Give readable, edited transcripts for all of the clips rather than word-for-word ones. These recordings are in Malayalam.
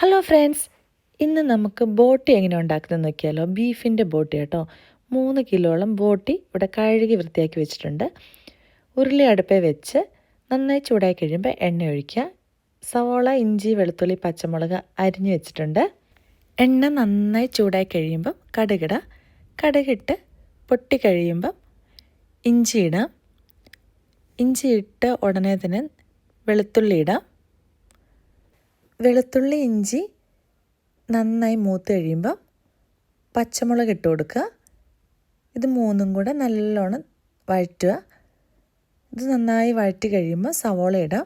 ഹലോ ഫ്രണ്ട്സ്, ഇന്ന് നമുക്ക് ബോട്ടി എങ്ങനെ ഉണ്ടാക്കുന്നത് നോക്കിയാലോ. ബീഫിൻ്റെ ബോട്ടി കേട്ടോ. 3 കിലോളം ബോട്ടി ഇവിടെ കഴുകി വൃത്തിയാക്കി വെച്ചിട്ടുണ്ട്. ഉരുളി അടുപ്പേ വെച്ച് നന്നായി ചൂടായി കഴിയുമ്പോൾ എണ്ണ ഒഴിക്കുക. സവോള, ഇഞ്ചി, വെളുത്തുള്ളി, പച്ചമുളക് അരിഞ്ഞു വെച്ചിട്ടുണ്ട്. എണ്ണ നന്നായി ചൂടായി കഴിയുമ്പം കടുകിട്ട് പൊട്ടി കഴിയുമ്പം ഇഞ്ചി ഇടാം. ഇഞ്ചി ഇട്ട് ഉടനെ തന്നെ വെളുത്തുള്ളി ഇടാം. വെളുത്തുള്ളി, ഇഞ്ചി നന്നായി മൂത്ത് കഴിയുമ്പോൾ പച്ചമുളക് ഇട്ട് കൊടുക്കുക. ഇത് മൂന്നും കൂടെ നല്ലോണം വഴറ്റുക. ഇത് നന്നായി വഴറ്റി കഴിയുമ്പോൾ സവോള ഇടാം.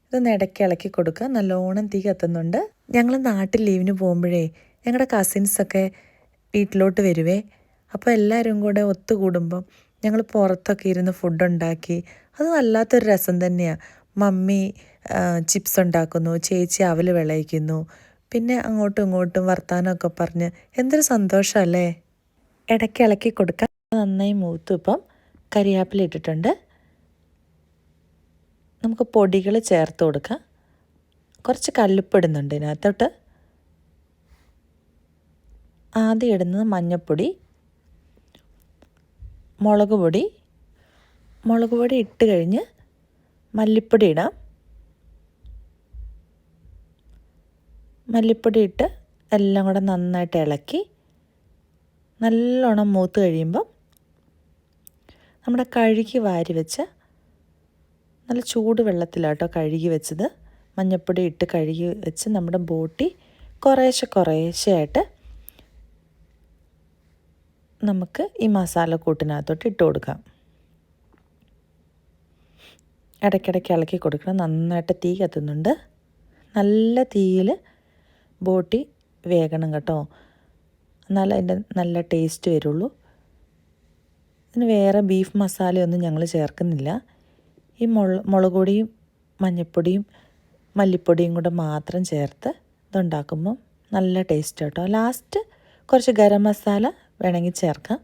ഇതൊന്ന് ഇളക്കി കൊടുക്കുക. നല്ലോണം തീ കത്തുന്നുണ്ട്. ഞങ്ങൾ നാട്ടിൽ ലീവിന് പോകുമ്പോഴേ ഞങ്ങളുടെ കസിൻസൊക്കെ വീട്ടിലോട്ട് വരുവേ. അപ്പോൾ എല്ലാവരും കൂടെ ഒത്തുകൂടുമ്പം ഞങ്ങൾ പുറത്തൊക്കെ ഇരുന്ന് ഫുഡ് ഉണ്ടാക്കി. അത് വല്ലാത്തൊരു രസം തന്നെയാണ്. മമ്മി ചിപ്സ് ഉണ്ടാക്കുന്നു, ചേച്ചി അവൽ വിളയിക്കുന്നു, പിന്നെ അങ്ങോട്ടും ഇങ്ങോട്ടും വർത്താനമൊക്കെ പറഞ്ഞ് എന്തൊരു സന്തോഷമല്ലേ. ഇളക്കി കൊടുക്കുക. നന്നായി മൂത്തു. ഇപ്പം കരിയാപ്പില ഇട്ടിട്ടുണ്ട്. നമുക്ക് പൊടികൾ ചേർത്ത് കൊടുക്കാം. കുറച്ച് കല്ലുപ്പിടുന്നുണ്ട് ഇതിനകത്തോട്ട്. ആദ്യം ഇടുന്നത് മഞ്ഞൾപ്പൊടി, മുളക് പൊടി ഇട്ട് കഴിഞ്ഞ് മല്ലിപ്പൊടി ഇടാം. മല്ലിപ്പൊടി ഇട്ട് എല്ലാം കൂടെ നന്നായിട്ട് ഇളക്കി നല്ലോണം മൂത്ത് കഴിയുമ്പം നമ്മുടെ കഴുകി വാരി വെച്ച് നല്ല ചൂട് വെള്ളത്തിലാട്ടോ കഴുകി വെച്ചത്. മഞ്ഞൾപ്പൊടി ഇട്ട് കഴുകി വെച്ച് നമ്മുടെ ബോട്ടി കുറേശ്ശെയായിട്ട് നമുക്ക് ഈ മസാലക്കൂട്ടിനകത്തോട്ട് ഇട്ട് കൊടുക്കാം. ഇടയ്ക്കിടയ്ക്ക് ഇളക്കി കൊടുക്കണം. നന്നായിട്ട് തീ കത്തുന്നുണ്ട്. നല്ല തീയിൽ ബോട്ടി വേകണം കേട്ടോ. എന്നാലും അതിൻ്റെ നല്ല ടേസ്റ്റ് വരുള്ളൂ. ഇതിന് വേറെ ബീഫ് മസാലയൊന്നും ഞങ്ങൾ ചേർക്കുന്നില്ല. ഈ മുളക് പൊടിയും മഞ്ഞൾപ്പൊടിയും മല്ലിപ്പൊടിയും കൂടെ മാത്രം ചേർത്ത് ഇതുണ്ടാക്കുമ്പം നല്ല ടേസ്റ്റ് കേട്ടോ. ലാസ്റ്റ് കുറച്ച് ഗരം മസാല വേണമെങ്കിൽ ചേർക്കാം.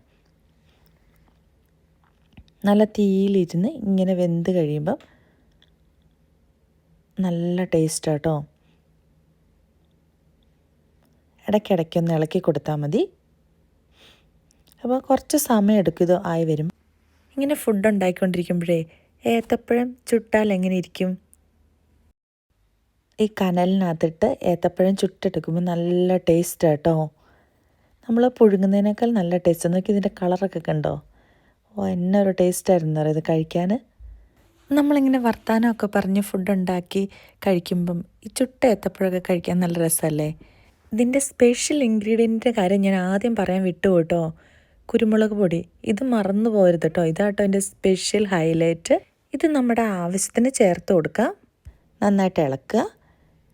നല്ല തീയിലിരുന്ന് ഇങ്ങനെ വെന്ത് കഴിയുമ്പം നല്ല ടേസ്റ്റ് കേട്ടോ. ഇടയ്ക്കിടയ്ക്കൊന്ന് ഇളക്കി കൊടുത്താൽ മതി. അപ്പോൾ കുറച്ച് സമയം എടുക്കും ഇത് ആയി വരും. ഇങ്ങനെ ഫുഡ് ഉണ്ടാക്കിക്കൊണ്ടിരിക്കുമ്പോഴേ ഏത്തപ്പഴം ചുട്ടാൽ എങ്ങനെ ഇരിക്കും? ഈ കനലിനകത്തിട്ട് ഏത്തപ്പഴം ചുട്ടെടുക്കുമ്പോൾ നല്ല ടേസ്റ്റ് കേട്ടോ. നമ്മൾ പുഴുങ്ങുന്നതിനേക്കാൾ നല്ല ടേസ്റ്റ്. നോക്കി ഇതിൻ്റെ കളറൊക്കെ കണ്ടോ? എന്നെ ഒരു ടേസ്റ്റായിരുന്നു ഇത് കഴിക്കാൻ. നമ്മളിങ്ങനെ വർത്താനമൊക്കെ പറഞ്ഞ് ഫുഡ് ഉണ്ടാക്കി കഴിക്കുമ്പം ഈ ചുട്ട ഏത്തപ്പഴമൊക്കെ കഴിക്കാൻ നല്ല രസമല്ലേ. ഇതിൻ്റെ സ്പെഷ്യൽ ഇൻഗ്രീഡിയൻറ്റിൻ്റെ കാര്യം ഞാൻ ആദ്യം പറയാൻ വിട്ടു കേട്ടോ. കുരുമുളക് പൊടി. ഇത് മറന്നു പോകരുത് കേട്ടോ. ഇതാട്ടോ എൻ്റെ സ്പെഷ്യൽ ഹൈലൈറ്റ്. ഇത് നമ്മുടെ ആവശ്യത്തിന് ചേർത്ത് കൊടുക്കുക. നന്നായിട്ട് ഇളക്കുക.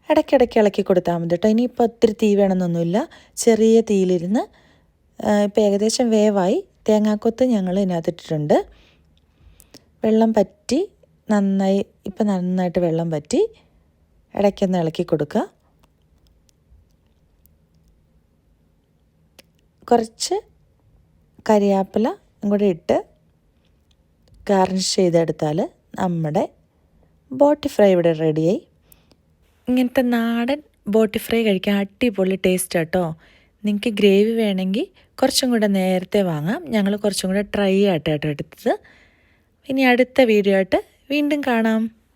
ഇടയ്ക്കിടയ്ക്ക് ഇളക്കി കൊടുത്താൽ മതി കേട്ടോ. ഇനിയിപ്പോൾ ഒത്തിരി തീ വേണമെന്നൊന്നുമില്ല. ചെറിയ തീയിലിരുന്ന് ഇപ്പോൾ ഏകദേശം വേവായി. തേങ്ങാക്കൊത്ത് ഞങ്ങൾ ഇതിനകത്തിട്ടിട്ടുണ്ട്. വെള്ളം പറ്റി നന്നായിട്ട് വെള്ളം പറ്റി. ഇടയ്ക്കൊന്ന് ഇളക്കി കൊടുക്കുക. കുറച്ച് കരിയാപ്പില കൂടെ ഇട്ട് ഗാർണിഷ് ചെയ്തെടുത്താൽ നമ്മുടെ ബോട്ടി ഫ്രൈ ഇവിടെ റെഡിയായി. ഇങ്ങനത്തെ നാടൻ ബോട്ടി ഫ്രൈ കഴിക്കാൻ അടിപൊളി ടേസ്റ്റ് കേട്ടോ. നിങ്ങൾക്ക് ഗ്രേവി വേണമെങ്കിൽ കുറച്ചും കൂടെ നേരത്തെ വാങ്ങാം. ഞങ്ങൾ കുറച്ചും കൂടെ ഡ്രൈ ആയിട്ടാണ് എടുത്തത്. ഇനി അടുത്ത വീഡിയോ ആയിട്ട് വീണ്ടും കാണാം.